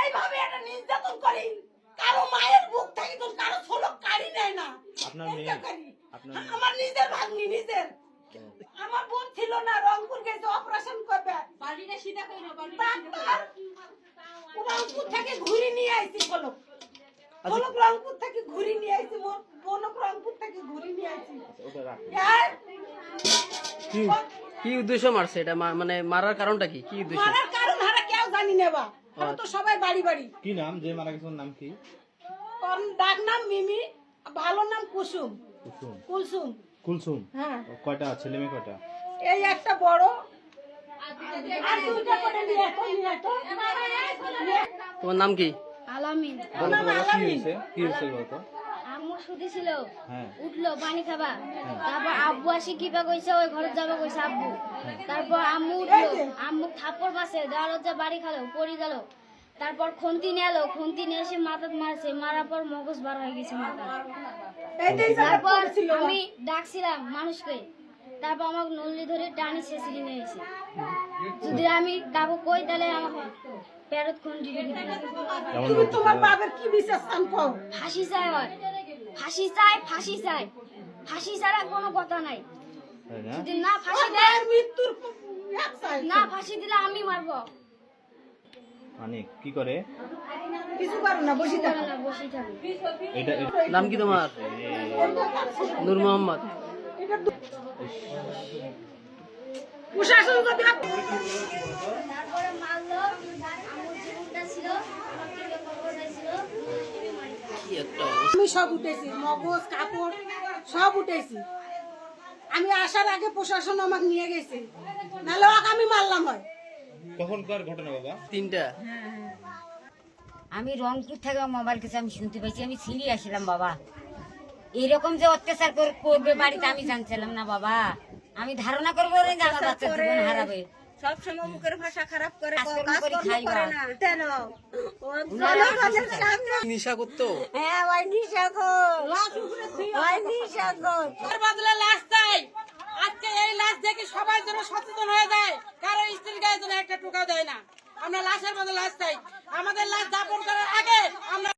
এইভাবে এটা নির্যাতন করি, কারো মায়ের বুক থেকে তো কারো ছোলক কাড়ি নেয় না। আপনার মেয়ে আমার নিজের ভাগ্নি, নিজের আমার বোন ছিল না, রংপুর গেছে অপারেশন করবে, বাড়িটা সিধা কইরা রংপুর থেকে ঘুরে নিয়ে আইছি ছোলক, ছোলক রংপুর থেকে ঘুরে নিয়ে আইছি, বোন রংপুর থেকে ঘুরে নিয়ে আইছি। কি উদ্দেশ্য মারছে এটা? মানে মারার কারণটা কি? কি উদ্দেশ্য? মারার কারণ হারা কেউ জানি না বা, আমরা তো সবাই বাড়ি বাড়ি। কি নাম যে মারা গেছে? নাম কি? ওর ডাক নাম মিমি, ভালো নাম কুসুম। কুসুম। কুলসুম। কুলসুম। হ্যাঁ। কয়টা ছেলে মেয়ে কয়টা? এই একটা বড় আর দুইটা করে নিয়ে তো। তোমার নাম কি? আলামিন। বলো তো বাবা, কি হয়েছে? কি হয়েছে বলো তো? আম্মু শুধু ছিল, হ্যাঁ। উঠলো পানি খাবা, তারপর আব্বু আসি কিবা কইছে ওই ঘরে যাবে কইছে আব্বু, তারপর আম্মু উঠলো, আম্মু থাপ্পড় মারছে, দরজা বাড়ি খালো, পড়ে গেল, তারপর খুন্তি নিয়ে এলো, খুন্তি নিয়ে এসে মাথাত মারছে, মারার পর মগজ বার হয়ে গেছে মাথা। তারপর আমি ডাকছিলাম মানুষকে, তারপর আমাকে নল্লি ধরে টানি ছেঁচড়ি নিয়ে এসে, যদি আমি কাকু কই তাহলে আমাকে পেরত খুন্তি দিয়ে দিবে। তুমি তোমার বাবার কি বিচার চান কও? ফাঁসি চাই, হয় ফাঁসি চাই, ফাঁসি চাই, ফাঁসি ছাড়া কোনো কথা নাই। তাই না? যদি না ফাঁসি দেয়, মৃত্যুর এক চাই। না ফাঁসি দিলে আমি মারবো। মানে কি করে? কিছু পারো না, বসে করে না, বসেই থাকবে। এটা নাম কি তোমার? নূর মোহাম্মদ। প্রশাসন যদি তারপরে মারলো, আমার জীবনটা ছিল, আমার দিকে খবরটা ছিল, কি একটা আমি সব উঠেছি, মগজ কাপড় সব উঠেছি। আমি আসার আগে প্রশাসন আমাকে নিয়ে গেছে, নাহলে ওকে আমি মারলাম হয়। কখনকার ঘটনা বাবা? 3টা। আমি রংপুর থেকে মোবাইল কাছে আমি শুনতে পাইছি, আমি ছিঁড়ি আসলাম বাবা। এরকম যে অত্যাচার করবে বাড়িতে আমি জানছিলাম না বাবা। আমি ধারণা করবো না যে আমার বাচ্চা জীবন হারাবে। সবসময় মুখের ভাষা খারাপ করে, কাজকর্ম করে খাইবা। নিশা করতো? হ্যাঁ, ওই নিশাখোর, ওই নিশাখোর। তার বদলে লাশ চাই। আজকে এই লাশ দেখে সবাই যেন সচেতন হয়ে যায়, কারো স্ত্রীর গায়ে যেন একটা টোকা দেয় না। আমরা লাশের বদলে লাশ চাই। আমাদের লাশ দাপন করার আগে আমরা